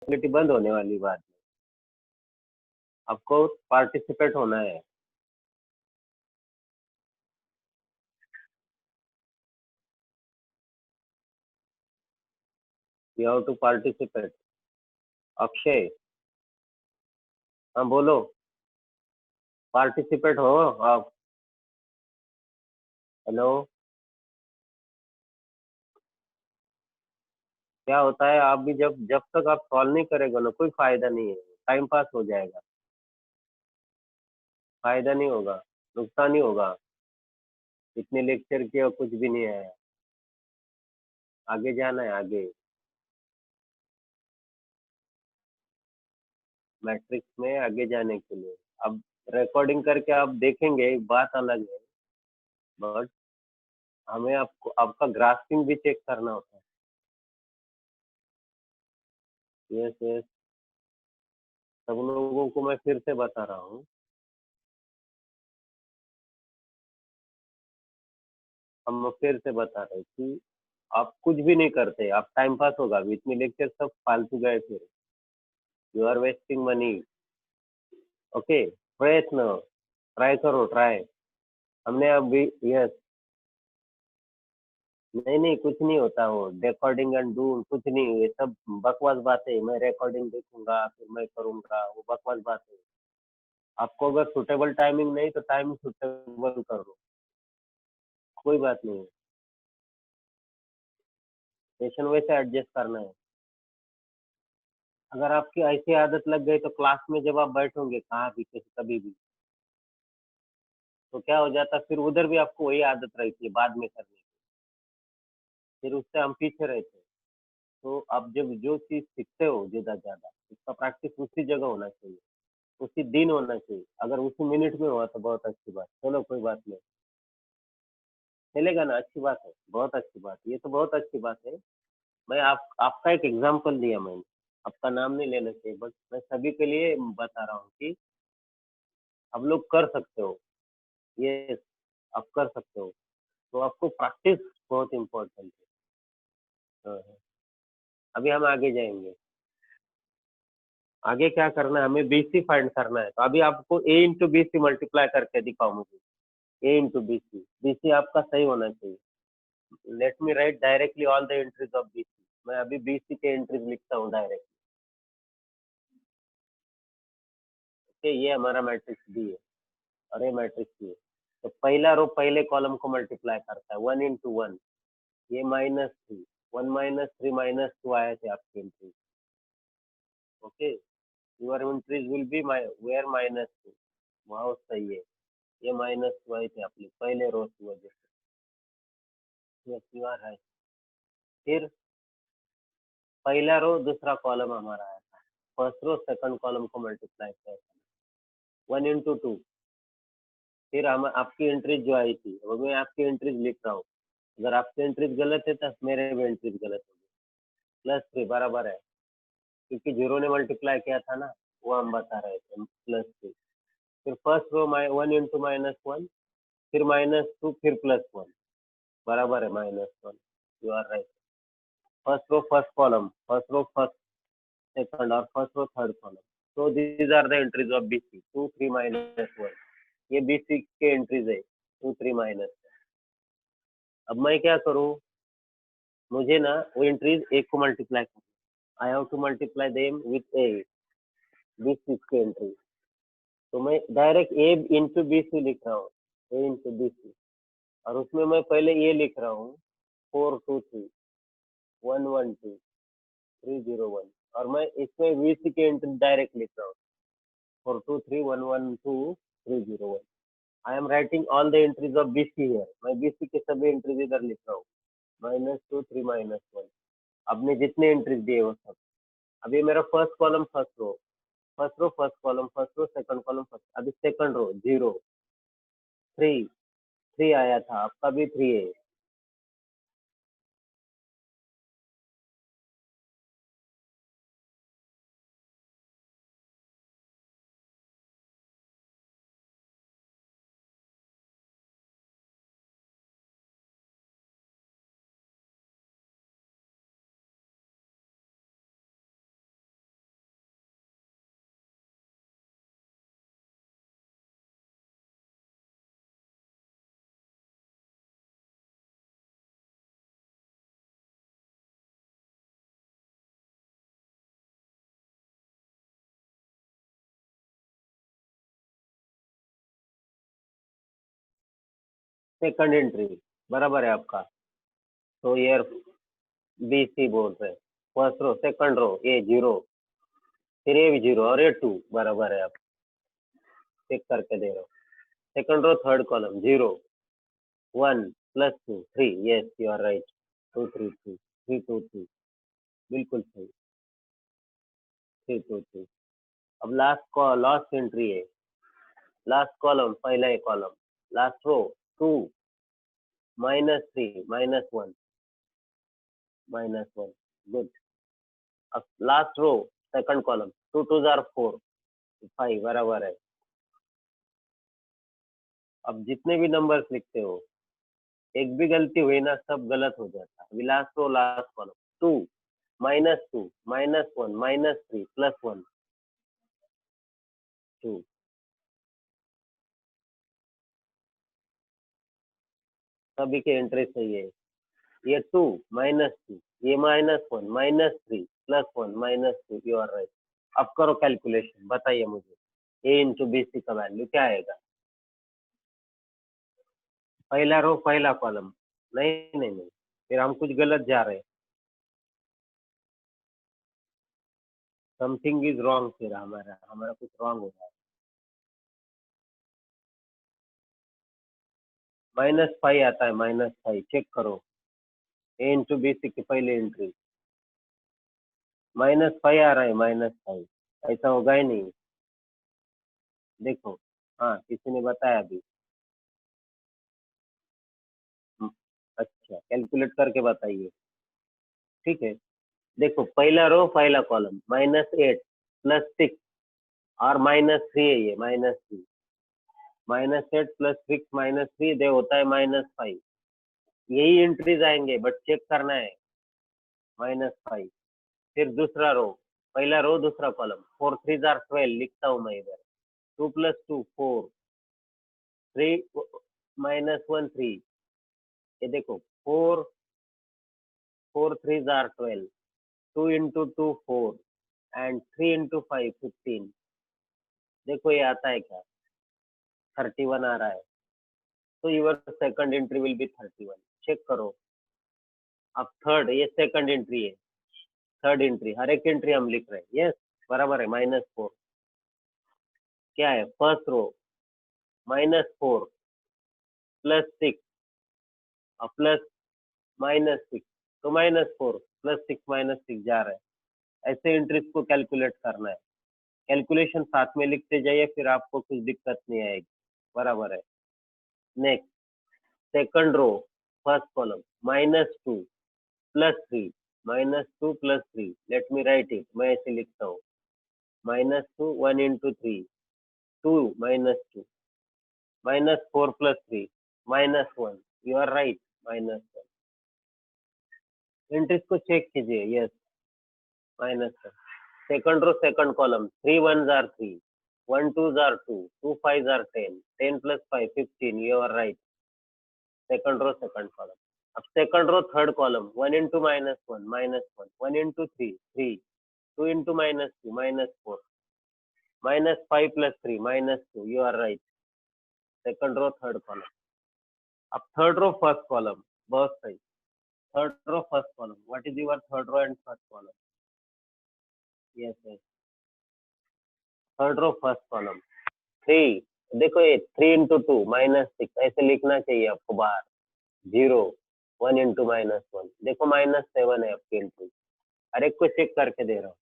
Facility बंद होने वाली बात है। आपको पार्टिसिपेट होना है। You have to participate. Akshay, हाँ बोलो। पार्टिसिपेट हो आप। हेलो। क्या होता है, आप भी जब जब तक आप सॉल्व नहीं करेगा ना, कोई फायदा नहीं है। टाइम पास हो जाएगा। फायदा नहीं होगा। नुकसान ही होगा। इतने लेक्चर किए और कुछ भी नहीं आया। आगे जाना है आगे। मैट्रिक्स में आगे जाने के लिए। अब रिकॉर्डिंग करके आप देखेंगे, एक बात अलग है। बट हमें आपको आपका ग्रास्पिंग भी चेक करना होता है। Yes yes. सब लोगों को मैं फिर से बता रहा हूँ। हम फिर से बता रहे हैं कि आप कुछ भी नहीं करते, आप टाइम पास होगा। अभी इतने लेक्चर सब फालतू गए फिर। You are wasting money. Okay. प्रयत्न। ट्राई करो ट्राई। हमने अभी यस। नहीं नहीं, कुछ नहीं होता वो रिकॉर्डिंग एंड डू, कुछ नहीं, ये सब बकवास बातें है। मैं रिकॉर्डिंग देखूंगा फिर मैं करूंगा, वो बकवास बात है। आपको अगर सुटेबल टाइमिंग नहीं तो टाइम सुटेबल कर लो। कोई बात नहीं है। सेशन वैसे एडजस्ट करना है। अगर आपकी ऐसी आदत लग गई तो क्लास में जब आप बैठोगे कहाँ भी कभी भी, तो क्या हो जाता है, फिर उधर भी आपको वही आदत रहती है बाद में करने की। फिर उससे हम पीछे रहते हैं। तो आप जब जो चीज़ सीखते हो ज़्यादा से ज़्यादा, उसका प्रैक्टिस उसी जगह होना चाहिए। उसी दिन होना चाहिए। अगर उसी मिनट में हुआ तो बहुत अच्छी बात, चलो कोई बात नहीं। चलेगा ना, अच्छी बात है, बहुत अच्छी बात है, ये तो बहुत अच्छी बात है। मैं आपका एक एग्जाम्पल दिया मैंने। आपका नाम नहीं लेना चाहिए, बट मैं सभी के लिए बता रहा हूँ कि आप लोग कर सकते हो। ये आप कर सकते हो। तो आपको प्रैक्टिस बहुत इम्पोर्टेंट है। हाँ, हाँ। अभी हम आगे जाएंगे। आगे क्या करना है, हमें बीसी फाइंड करना है। तो अभी आपको A into B C multiply करके दिखाओ मुझे। A into B C, B C आपका सही होना चाहिए। Let me write directly all the entries of B C. मैं अभी बी सी के एंट्रीज लिखता हूँ डायरेक्ट। ओके, ये हमारा मैट्रिक्स बी है और ये मैट्रिक्स बी है। तो पहला रो पहले कॉलम को मल्टीप्लाई करता है, 1 इंटू 1। ये -3, 1 - 3 - 2 आए थे आपके entry. Okay. Your entries will be where -2। बहुत सही है। ये -2 आए थे आपके पहले रो की वजह से। Yes you are right. फिर पहला रो दूसरा कॉलम हमारा आया था। फर्स्ट रो सेकंड कॉलम को मल्टीप्लाई किया था, 1 इंटू 2। फिर हम आपकी एंट्रीज जो आई थी वो मैं आपकी एंट्रीज लिख रहा हूँ। अगर आपकी एंट्रीज गलत है तो मेरे भी एंट्रीज गलत होगी। +3 बराबर है, क्योंकि जीरो ने मल्टीप्लाई किया था ना, वो हम बता रहे थे, +3। फिर फर्स्ट रो 1 इंटू -1, फिर -2, फिर +1, बराबर है -1। You are right. First row first column, first row first second, और first row third column. So these are the entries of BC, 2 3 -1। ये BC के एंट्रीज है, 2 3 माइनस। अब मैं क्या करूँ, मुझे ना वो एंट्रीज एक को मल्टीप्लाई करना। I have to multiply them with A, BC के एंट्री। तो मैं डायरेक्ट ए इंटू बी सी लिख रहा हूँ। ए इंटू बी सी। और उसमें मैं पहले ये लिख रहा हूँ, 4 2 3 1 1 2 3 0 1। और मैं इसमें BC के एंट्री डायरेक्ट लिख रहा हूँ, 4 2 3 1 1 2 3 0 1। I am writing all the entries of BC here. मैं BC के सभी एंट्रीज इधर लिख रहा हूँ, -2 3 -1। आपने जितने एंट्रीज दिए वो सब। अभी मेरा first column first row, first row first column, first row second column first. अभी सेकंड रो 0 3 3 आया था, आपका भी 3 है। सेकंड एंट्री बराबर है आपका। तो ईयर बी सी बोल रहे हैं। फर्स्ट रो सेकंड रो ए जीरो, फिर ए भी जीरो और ए टू बराबर है। आप चेक करके दे रहे हो। Second row third column zero, 1 + 2 3, yes you are right. 2 3 2 3 2 2, बिल्कुल सही। 3 2 2। अब लास्ट एंट्री है, लास्ट कॉलम पहला ही कॉलम, लास्ट रो 2 -3 -1 -1, गुड। अब लास्ट रो सेकंड कॉलम 2 2 जार 4 5 बराबर है। अब जितने भी नंबर्स लिखते हो, एक भी गलती हुई ना सब गलत हो जाता है। अभी लास्ट रो लास्ट कॉलम 2 -2 -1 -3 +1 2, सभी के एंट्री सही है। ये 2 -2, ये -1 -3 +1 -2, यू आर राइट। अब करो कैलकुलेशन, बताइए मुझे ए इंटू बी सी का वैल्यू क्या आएगा। पहला रो पहला कॉलम, नहीं नहीं नहीं, फिर हम कुछ गलत जा रहे हैं। समथिंग इज रॉन्ग, फिर हमारा हमारा कुछ रॉन्ग हो रहा है। -5 आता है, -5 चेक करो। ए इंटू बी सी की पहली एंट्री -5 आ रहा है, -5 ऐसा होगा ही नहीं। देखो, हाँ किसी ने बताया अभी। हम्म, अच्छा कैलकुलेट करके बताइए। ठीक है, देखो पहला रो पहला कॉलम -8 +6 और -3 है, ये -3 -8 +6 -3 दे होता है -5। यही एंट्रीज आएंगे बट चेक करना है। -5, फिर दूसरा रो पहला रो दूसरा कॉलम 4 3 जार 12 लिखता हूँ मैं इधर। 2 + 2 4, 3 -1 3, ये देखो 4 4 3 जार 12, 2 into 2 4 and 3 into 5 15। देखो ये आता है क्या, 31 आ रहा है। तो your second entry will be 31। Check करो। अब थर्ड, ये सेकंड एंट्री है। थर्ड एंट्री हर एक एंट्री हम लिख रहे हैं, यस बराबर है। -4 क्या है, फर्स्ट रो -4 +6 और प्लस -6, तो -4 +6 -6 जा रहा है। ऐसे एंट्रीज को कैलकुलेट करना है। कैलकुलेशन साथ में लिखते जाइए, फिर आपको कुछ दिक्कत नहीं आएगी। बराबर है। Next, second row first column -2 +3 -2 +3, let me write it, मैं ऐसे लिखता हूँ। -2 1 into 3 2 -2 -4 +3 -1, you are right, -1। Entries को चेक कीजिए, yes -1। Second row second column 3 1 जार 3 1 2 जार 2 2 5 जार 10 10 + 5 15, you are right. Second row second column. अब second row third column 1 into -1 -1 1 into 3 3 2 into -2 -4 -5 + 3 -2, you are right। Second row third column. अब third row first column, बहुत सही। Third row first column, what is your third row and first column. Yes yes, third row first column 3। देखो ये 3 into 2 -6 ऐसे लिखना चाहिए आपको बाहर। 0 1 into -1, देखो -7 है आपकी एंट्री। हर एक को चेक करके दे रहा हूँ।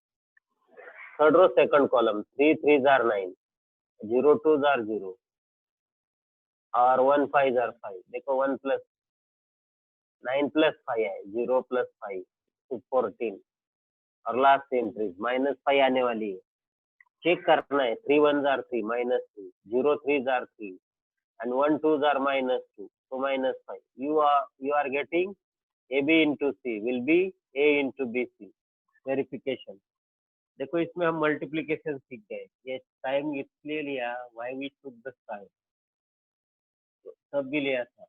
थर्ड रो सेकंड कॉलम 3 3 जार 9 0 2 जार 0 और 1 5 जार 5, देखो 1 + 9 + 5 है, 0 + 5 14। और लास्ट एंट्री -5 आने वाली है, चेक करना है। 3 1 जार 3 -2 0 3 जार 3 and 1 2 जार -2, so -5। You are getting AB into C will be A into BC। Verification, देखो इसमें हम मल्टीप्लीकेशन सीख गए। ये टाइम इसलिए लिया, why we took the time, सब भी लिया था।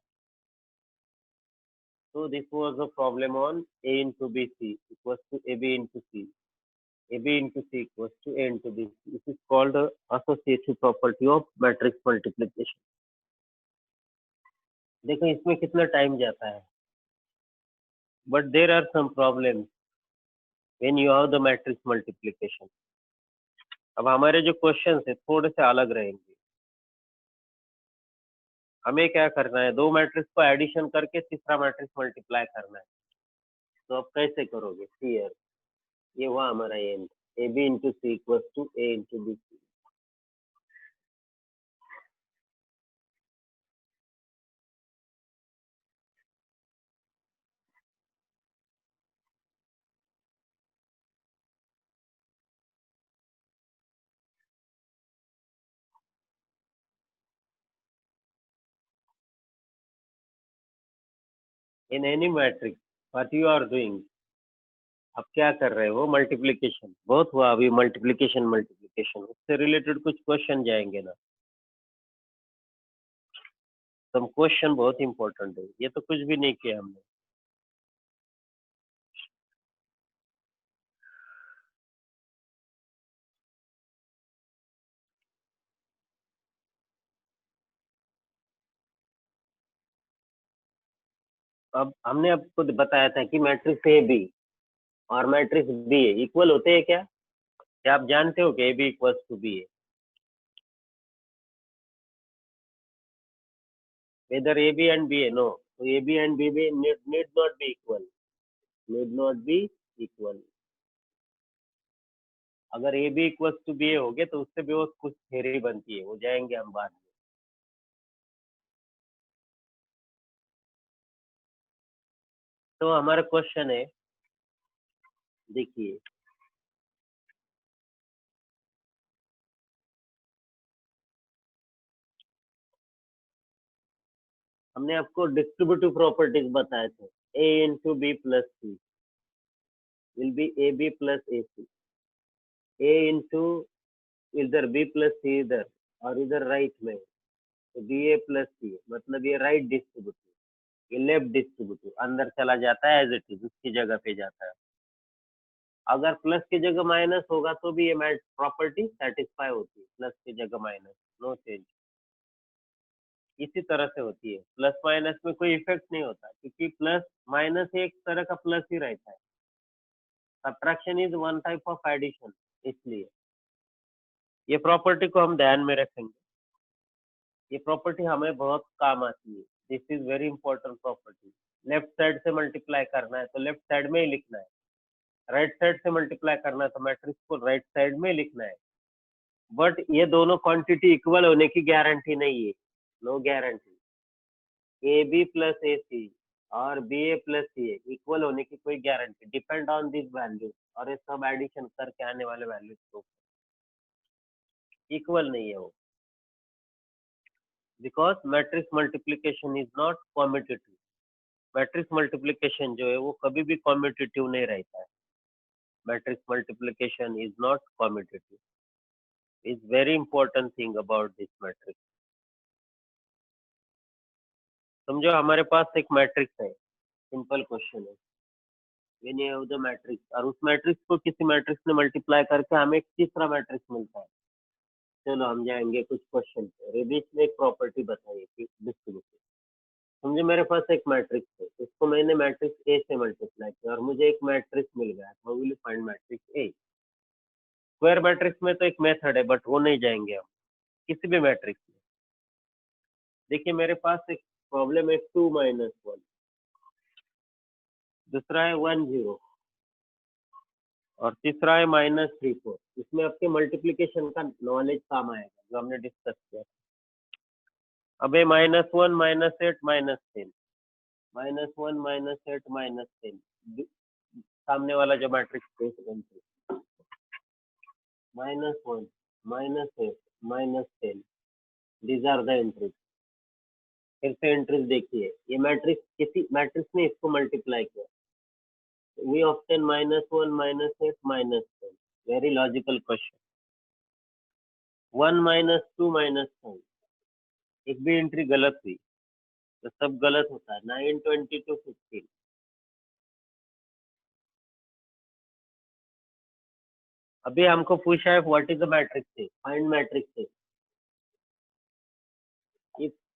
So this was a problem on A into BC equals to AB into C. AB into C equals to A into BC. This is called associative property of matrix multiplication. देखो इसमें कितना time जाता है, but there are some problem when you have the matrix multiplication. अब हमारे जो question है थोड़े से अलग रहेंगे। हमें क्या करना है, दो मैट्रिक्स को एडिशन करके तीसरा मैट्रिक्स मल्टीप्लाई करना है। तो अब कैसे करोगे, सी हियर, ये हुआ हमारा end, A B into C equal to A into B C. In any matrix what you are doing, अब क्या कर रहे हो, मल्टीप्लिकेशन। बहुत हुआ अभी मल्टीप्लिकेशन मल्टीप्लिकेशन, उससे रिलेटेड कुछ क्वेश्चन जाएंगे ना। तो क्वेश्चन बहुत इंपॉर्टेंट है, ये तो कुछ भी नहीं किया हमने। अब हमने आपको बताया था कि मैट्रिक्स ए बी और मैट्रिक्स बी ए इक्वल होते हैं क्या आप जानते हो कि A B equals to B A? Whether A B and B A, no, तो A B and B B need not be equal, need not be equal. अगर A B equals to B A हो गए तो उससे भी वो कुछ theory बनती है, वो जाएंगे हम बाद में। तो हमारा क्वेश्चन है, देखिए हमने आपको डिस्ट्रीब्यूटिव प्रॉपर्टीज बताए थे, A into B plus C will be A B plus A C, A into इधर बी प्लस सी इधर और इधर राइट में, तो बी ए प्लस सी, मतलब ये राइट डिस्ट्रीब्यूटिव, ये लेफ्ट डिस्ट्रीब्यूटिव अंदर चला जाता है, एज इट इज उसकी जगह पे जाता है। अगर प्लस की जगह माइनस होगा तो भी ये प्रॉपर्टी सेटिस्फाई होती है, प्लस की जगह माइनस, नो चेंज। इसी तरह से होती है, प्लस माइनस में कोई इफेक्ट नहीं होता, क्योंकि प्लस माइनस एक तरह का प्लस ही रहता है। Subtraction is one type of addition, इसलिए ये प्रॉपर्टी को हम ध्यान में रखेंगे। ये प्रॉपर्टी हमें बहुत काम आती है, this is very important property. Left side से मल्टीप्लाई करना है तो लेफ्ट साइड में ही लिखना है, राइट साइड से मल्टीप्लाई करना है तो मैट्रिक्स को राइट साइड में लिखना है। बट ये दोनों क्वांटिटी इक्वल होने की गारंटी नहीं है, no guarantee. A B plus A C और B A plus C A equal होने की कोई guarantee, depend on this value, और ये सब एडिशन करके आने वाले वैल्यू को इक्वल नहीं है वो, because matrix multiplication is not competitive. Matrix multiplication जो है वो कभी भी कॉम्पिटिटिव नहीं रहता है। Matrix multiplication is not competitive, is very important thing about this matrix. समझो हमारे पास एक मैट्रिक्स है, सिंपल क्वेश्चन है, when you have the matrix, और उस मैट्रिक्स को किसी मैट्रिक्स ने मल्टीप्लाई करके हमें एक तीसरा मैट्रिक्स मिलता है। चलो हम जाएंगे कुछ क्वेश्चन पे। रेडिस ने एक प्रॉपर्टी बताई कि डिस्ट्रीब्यूशन, समझे मेरे पास एक मैट्रिक्स है, इसको मैंने मैट्रिक्स ए से मल्टीप्लाई किया और मुझे एक मैट्रिक्स मिल गया, how will you find matrix A? Square matrix में तो एक मेथड है, बट वो नहीं जाएंगे हम, किसी भी मैट्रिक्स में। देखिए मेरे पास एक प्रॉब्लम है 2 - 1, दूसरा है 1 0, और तीसरा है -3 4। इसमें आपके मल्टीप्लीकेशन का नॉलेज काम आएगा जो हमने डिस्कस किया। अब ये -1 -8 -10, -1 -8 -10, सामने वाला जो मैट्रिक्स है -1 -8 -10, दीज आर द एंट्रीज। फिर से एंट्रीज देखिए, ये मैट्रिक्स किसी मैट्रिक्स ने इसको मल्टीप्लाई किया, we option -1 -8 -10, very logical question. 1 -2 -10, एक भी एंट्री गलत हुई तो सब गलत होता है, 9 22 15। अभी हमको पूछा है what is the matrix, find matrix.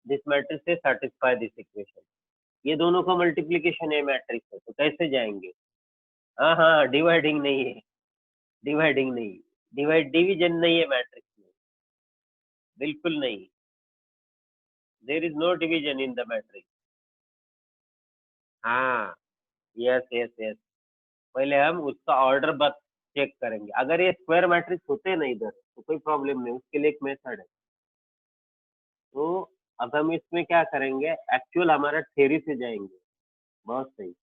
This matrix से सेटिस्फाई दिस इक्वेशन। ये दोनों का मल्टीप्लीकेशन है मैट्रिक्स है, तो कैसे जाएंगे? हाँ हाँ, डिवाइडिंग नहीं है, डिवाइडिंग नहीं, डिवीजन नहीं है मैट्रिक्स में, बिल्कुल नहीं। There is no division in the matrix. हाँ, यस यस यस। पहले हम उसका ऑर्डर बस चेक करेंगे। अगर ये स्क्वायर मैट्रिक्स होते ना इधर तो कोई प्रॉब्लम नहीं, उसके लिए एक मेथड है। तो अब हम इसमें क्या करेंगे, एक्चुअल हमारा थ्योरी से जाएंगे। बहुत सही।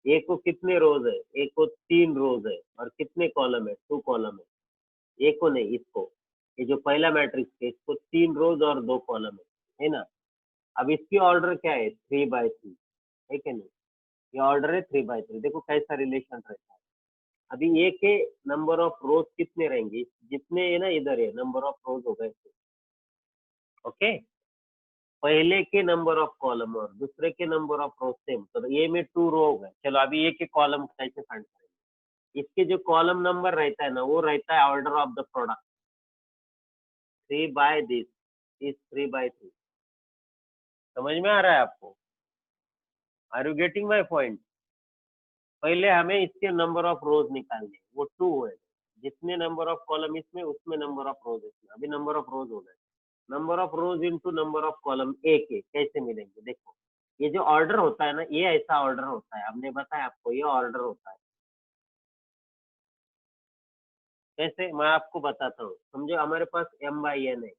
ए को कितने रोज है? ए को 3 रोज है और कितने कॉलम है? 2 कॉलम है। ए को नहीं, इसको, ये जो पहला मैट्रिक्स है इसको 3 रोज और 2 कॉलम है ना? अब इसकी ऑर्डर क्या है? 3/3 है कि नहीं? ये ऑर्डर है 3/3। देखो कैसा रिलेशन रहता है। अभी ए के नंबर ऑफ रोज कितने रहेंगे? जितने है ना इधर है नंबर ऑफ रोज हो गए। ओके, पहले के नंबर ऑफ कॉलम और दूसरे के नंबर ऑफ रो सेम, तो ए में 2 रो हो गए। चलो अभी ए के कॉलम कैसे फाइंड करेंगे? इसके जो कॉलम नंबर रहता है ना वो रहता है ऑर्डर ऑफ द प्रोडक्ट, 3/दिस इज 3/3। समझ में आ रहा है आपको? Are you getting my point? पहले हमें इसके नंबर ऑफ रोज निकालने, वो 2 है। जितने नंबर ऑफ कॉलम इसमें उतने नंबर ऑफ रोज इसमें। अभी नंबर ऑफ रोज हो गए, number of rose into number of column A के कैसे मिलेंगे? देखो, ये जो ऑर्डर होता है ना, ये ऐसा ऑर्डर होता है, हमने बताया आपको ये ऑर्डर होता है। कैसे, मैं आपको बताता हूँ। समझो हमारे पास m/n है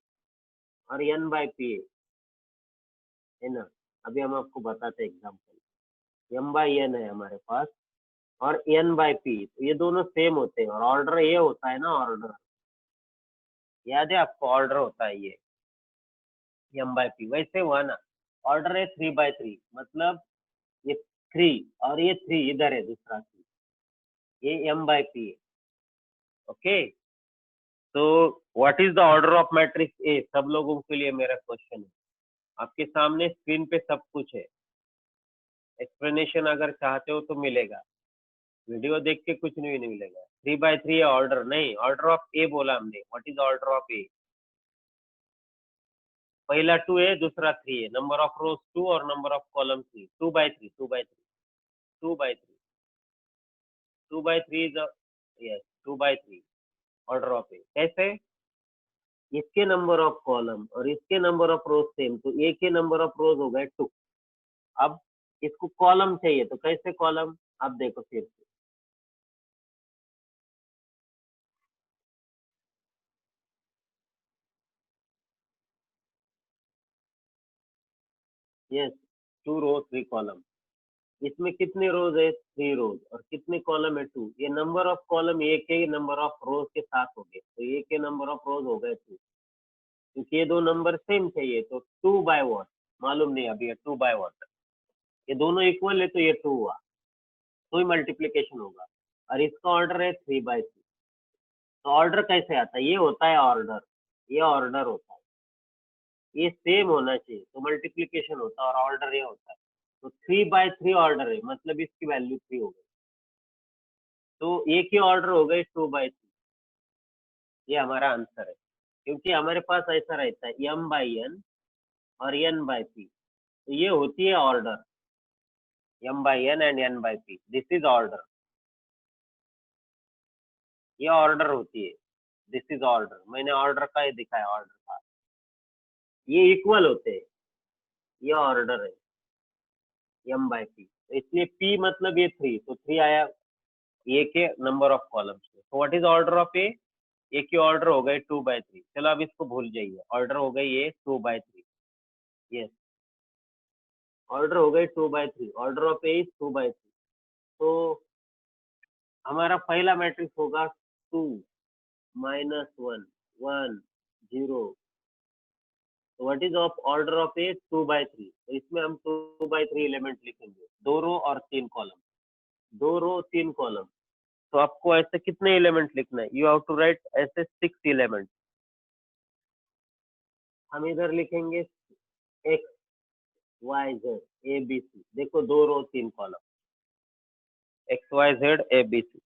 और n/p है ना? अभी हम आपको बताते हैं एग्जाम्पल। m/n है हमारे पास और n/p, तो ये दोनों सेम होते हैं और ऑर्डर ये होता है ना, ऑर्डर याद है आपको? ऑर्डर होता है ये m/p। वैसे हुआ ना, ऑर्डर है 3/3, मतलब ये 3 और ये 3 इधर है, दूसरा 3, ये m/p है। ओके, तो what is the order of matrix A? सब लोगों के लिए मेरा क्वेश्चन है। आपके सामने स्क्रीन पे सब कुछ है, एक्सप्लेनेशन अगर चाहते हो तो मिलेगा, वीडियो देख के कुछ नहीं मिलेगा। 3/3 ऑर्डर नहीं, ऑर्डर ऑफ ए बोला हमने। व्हाट इज ऑर्डर ऑफ ए? पहला 2 है, दूसरा 3 है, नंबर ऑफ रोज 2 और number of column 3। 2/3 2/3 2/3 2/3 is yes 2/3 order of A. कैसे? इसके नंबर ऑफ कॉलम और इसके नंबर ऑफ रोज सेम, तो ए के नंबर ऑफ रोज हो गए 2। अब इसको कॉलम चाहिए, तो कैसे कॉलम? अब देखो फिर से, यस 2 रो 3 कॉलम। इसमें कितने रोज है? 3 रोज। और कितने कॉलम है? 2। ये नंबर ऑफ कॉलम ए के नंबर ऑफ रोज के साथ हो गए, तो ए के नंबर ऑफ रोज हो गए 2। क्योंकि ये दो नंबर सेम चाहिए, तो 2/1 मालूम नहीं अभी, 2/1 ये दोनों इक्वल है तो ये 2 हुआ, तो ही मल्टीप्लीकेशन होगा। और इसका ऑर्डर है 3/3। तो ऑर्डर कैसे आता है? ये होता है ऑर्डर, ये ऑर्डर होता है, ये सेम होना चाहिए तो मल्टीप्लीकेशन होता है, और ऑर्डर ये होता है। तो 3/3 ऑर्डर है, मतलब इसकी वैल्यू 3 हो गई, तो ए की ऑर्डर हो गई 2/3। ये हमारा आंसर है, क्योंकि हमारे पास ऐसा रहता है m/n और n/p, तो ये होती है order, m/n and n/p, this is order. ये ऑर्डर होती है, दिस इज ऑर्डर। मैंने ऑर्डर का ही दिखाया, ऑर्डर का। ये इक्वल होते हैं, ये ऑर्डर है m/p, तो इसलिए p मतलब ये 3, तो 3 आया ए के नंबर ऑफ कॉलम्स में। तो व्हाट इज ऑर्डर ऑफ ए? ए की ऑर्डर हो गई 2/3। चलो अब इसको भूल जाइए, ऑर्डर हो गई ये 2/3। यस, ऑर्डर हो गई 2/3, ऑर्डर ऑफ ए इज 2/3। तो हमारा पहला मैट्रिक्स होगा 2 -1 1 0। तो what is of order of A? 2/3। तो इसमें हम 2/3 एलिमेंट लिखेंगे, 2 रो और 3 कॉलम, 2 रो 3 कॉलम। तो आपको ऐसे कितने एलिमेंट लिखना है? यू हैव टू राइट ऐसे 6 एलिमेंट। हम इधर लिखेंगे x Y z a b c. देखो 2 row 3 column, x Y z a b c.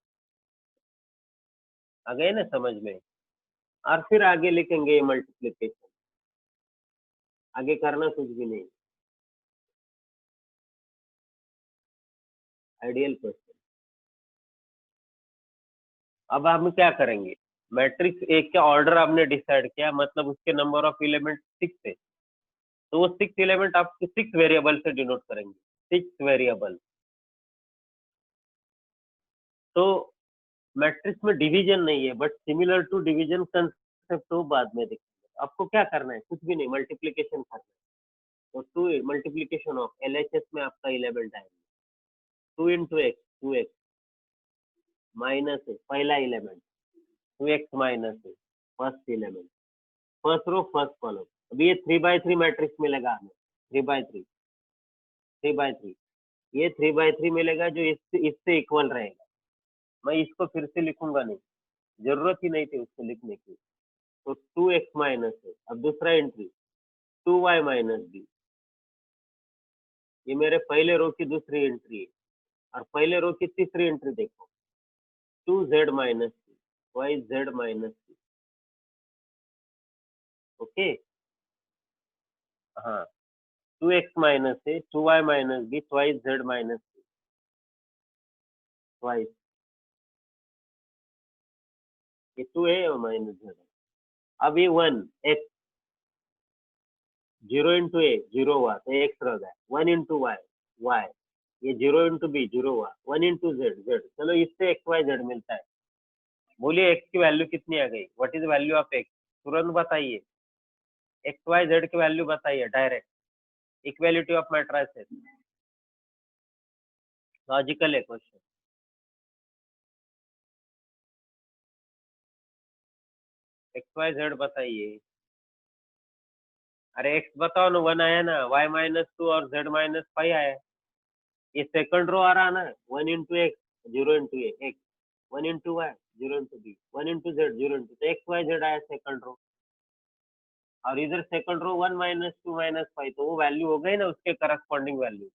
आ गए ना समझ में? और फिर आगे लिखेंगे मल्टीप्लीकेशन। आगे करना कुछ भी नहीं, आइडियल क्वेश्चन। अब हम क्या करेंगे, मैट्रिक्स एक का ऑर्डर आपने डिसाइड किया, मतलब उसके नंबर ऑफ एलिमेंट 6 है, तो वो 6 एलिमेंट आप 6 वेरिएबल से डिनोट करेंगे, 6 वेरिएबल। तो मैट्रिक्स में डिवीजन नहीं है, but similar to division concept तो बाद में देखेंगे। आपको क्या करना है, कुछ भी नहीं, मल्टीप्लीकेशन करना है। तो टू मल्टीप्लीकेशन ऑफ LHS में आपका एलिमेंट आएगा 2 इंटू एक्स, 2x माइनस है पहला एलिमेंट, 2x माइनस है first element, first row first column. अभी ये 3 by 3 मैट्रिक्स मिलेगा हमें, 3 by 3, 3 by 3, ये 3 by 3 मिलेगा जो इससे इससे इक्वल रहेगा। मैं इसको फिर से लिखूंगा नहीं, जरूरत ही नहीं थी उसको लिखने की। तो 2x माइनस है, अब दूसरा एंट्री 2y-b, ये मेरे पहले रो की दूसरी एंट्री है। और पहले रो की तीसरी एंट्री देखो, 2z-c, yz-c। ओके, हाँ, 2x माइनस है, 2y-b, twice z-c, twice, ये 2 है और माइनस z। अब ये 1 x, 0 इंटू ए 0 हुआ तो x रह गया, 1 इंटू y, y, ये 0 इंटू b 0 हुआ, 1 इंटू z, z। चलो इससे x y z मिलता है। बोलिए x की वैल्यू कितनी आ गई, what is value of x, तुरंत बताइए, एक्स वाई जेड की वैल्यू बताइए direct, equality of matrices, logical है क्वेश्चन। एक्स वाई जेड बताइए, अरे एक्स बताओ ना, 1 आया ना, y-2 और z-5 आया, ये सेकंड रो आ रहा ना, 1 into x 0 into a x, 1 into y 0 into b, 1 into z 0 into, तो एक्स वाई जेड आया सेकंड रो। और इधर सेकंड रो 1-2-5, तो वो वैल्यू हो गई ना उसके करस्पॉन्डिंग वैल्यू।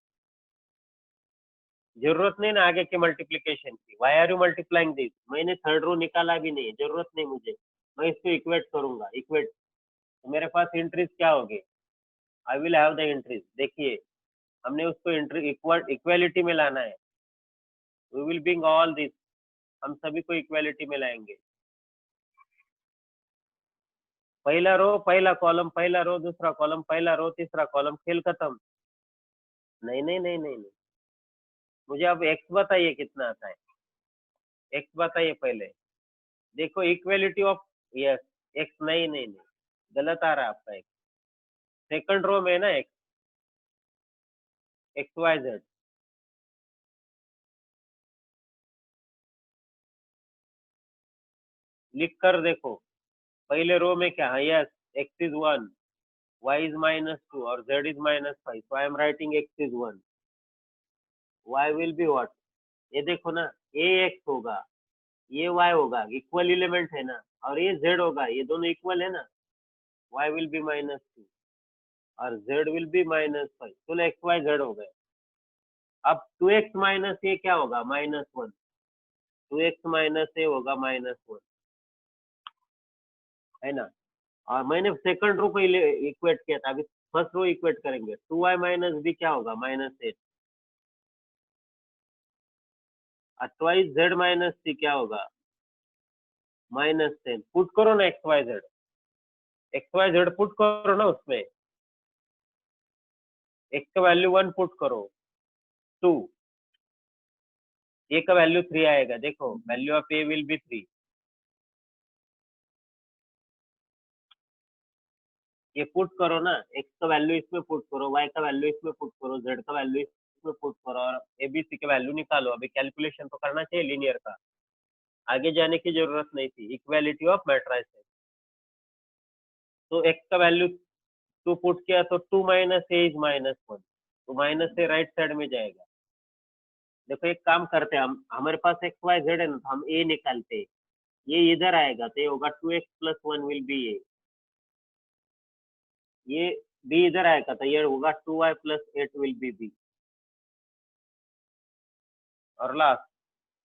जरूरत नहीं ना आगे के मल्टीप्लीकेशन की, why are you multiplying this, मैंने थर्ड रो निकाला भी नहीं, जरूरत नहीं मुझे, मैं इसको इक्वेट करूंगा, इक्वेट। तो मेरे पास एंट्रीज क्या होगी, I will have the entries, देखिए हमने उसको एंट्री इक्वालिटी में लाना है, we will bring all this, हम सभी को इक्वालिटी में लाएंगे। पहला रो पहला कॉलम, पहला रो दूसरा कॉलम, पहला रो तीसरा कॉलम, खेल खत्म। नहीं नहीं नहीं नहीं नहीं, मुझे अब एक्स बताइए कितना आता है, एक्स बताइए पहले, देखो इक्वालिटी ऑफ, यस, एक्स, नहीं नहीं नहीं, गलत आ रहा है आपका एक्स, सेकंड रो में ना एक्स, एक्स वाई जेड, लिख कर देखो, पहले रो में क्या है, yes, x is 1, y is -2 और z is -5, so I am writing x is 1, y will be what, ये देखो ना, a x होगा, ये y होगा, इक्वल एलिमेंट है ना, और ये z होगा, ये दोनों इक्वल है ना, y will be -2 और z will be -5, चलो x y z हो गए। अब 2x माइनस ये क्या होगा, -1, 2x माइनस ए होगा -1, है ना। और मैंने सेकंड रो को इक्वेट किया था, अभी फर्स्ट रो इक्वेट करेंगे, 2y-b क्या होगा, -8, और ट्वाइस z-c क्या होगा, -10। पुट करो ना X Y Z, X Y Z put करो ना उसमें, एक्स का वैल्यू 1 पुट करो, 2, ए का वैल्यू 3 आएगा, देखो value of A will be 3, ये पुट करो ना, एक्स का वैल्यू इसमें पुट करो, वाई का वैल्यू इसमें पुट करो, जेड का वैल्यू इसमें पुट करो, और एबीसी के वैल्यू निकालो। अभी कैलकुलेशन तो करना चाहिए लीनियर का, आगे जाने की जरूरत नहीं थी, इक्वालिटी ऑफ मैट्रिसेस। तो एक्स का वैल्यू 2 पुट किया तो 2 माइनस ए इज -1, तो माइनस से राइट साइड में जाएगा। देखो एक काम करते हैं, हम हमारे पास एक्स वाई जेड है ना, तो हम ए निकालते हैं, ये इधर आएगा तो ये होगा 2x+1 विल बी ये बी इधर आएगा तो ये होगा 2y+8 विल बी बी, और लास्ट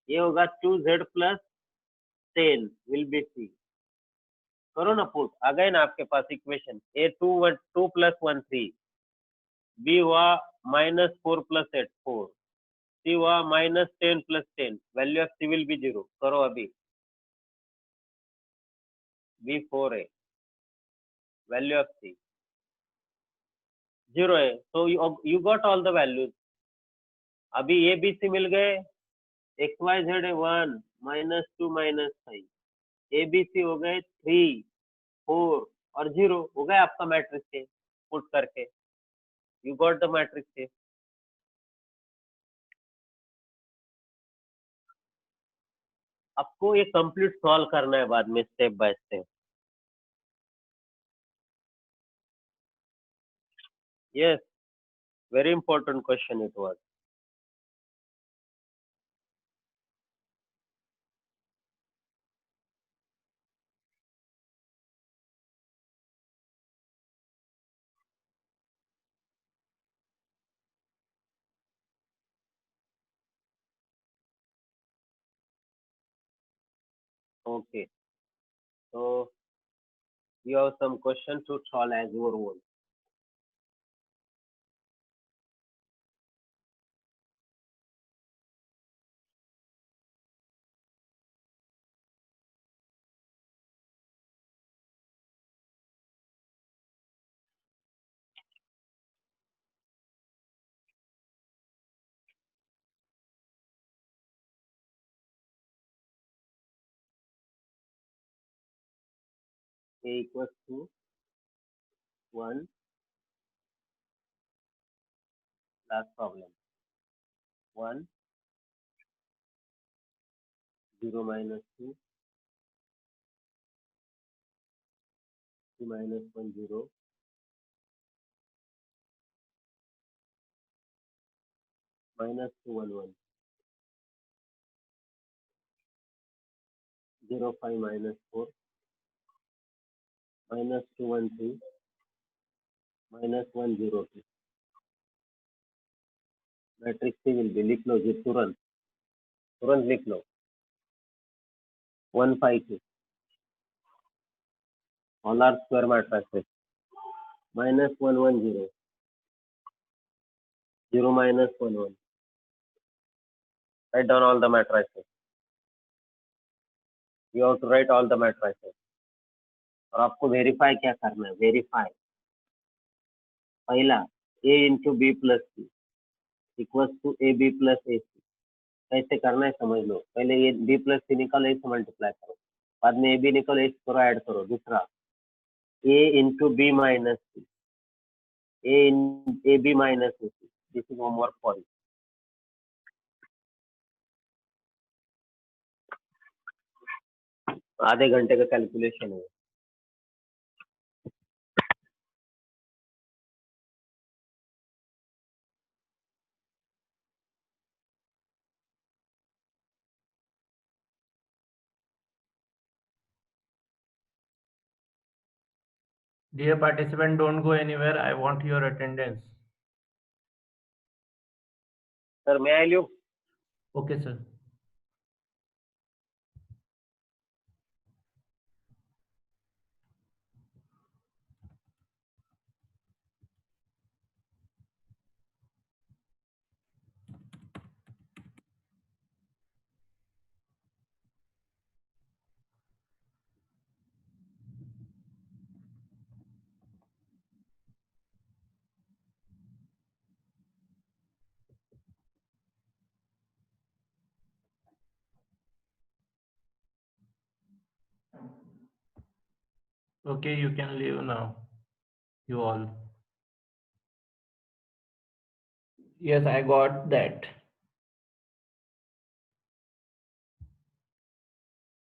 ये होगा 2z+10 विल बी सी। करो ना पुट, आ गए ना आपके पास इक्वेशन, ए 2 प्लस 1 3, बी हुआ -4 + 8 4, सी हुआ -10 + 10, value of C will be 0। करो अभी, बी 4 है, वैल्यू ऑफ सी 0 है, तो you got all the values. अभी ए बी सी मिल गए, एक्स वाई जेड है 1 -2 -5, ए बी सी हो गए 3 4 और 0, हो गए आपका मैट्रिक्स है, पुट करके यू गॉट द मैट्रिक्स है। आपको ये कंप्लीट सॉल्व करना है बाद में step by step. Yes, very important question it was. Okay, so you have some question to solve as your own. A equals to 1, last problem, 1 0 minus 2 2 minus 1 0 minus 2 1 1 0 5 minus 4 minus 2 1 3 minus 1 0 2। Matrix C will be, लिख लो जी, तुरंत तुरंत लिख लो, 1 5 2 all are square matrices, minus 1 1 0 0 minus 1 1। write down all the matrices, you have to write all the matrices। और आपको verify क्या करना है, वेरीफाई पहला a into B plus c equals to a B plus A c. कैसे करना है समझ लो, पहले ये बी प्लस सी निकालो, ए से मल्टीप्लाई करो, बाद में ए बी निकालो, ए करो, ऐड करो। दूसरा a into b minus c, a b minus a c, this is homework for you. आधे घंटे का कैलकुलेशन है। Dear participant, don't go anywhere. I want your attendance. Sir मैं आई लू। Okay, sir. Okay, you can leave now. You all. Yes, I got that.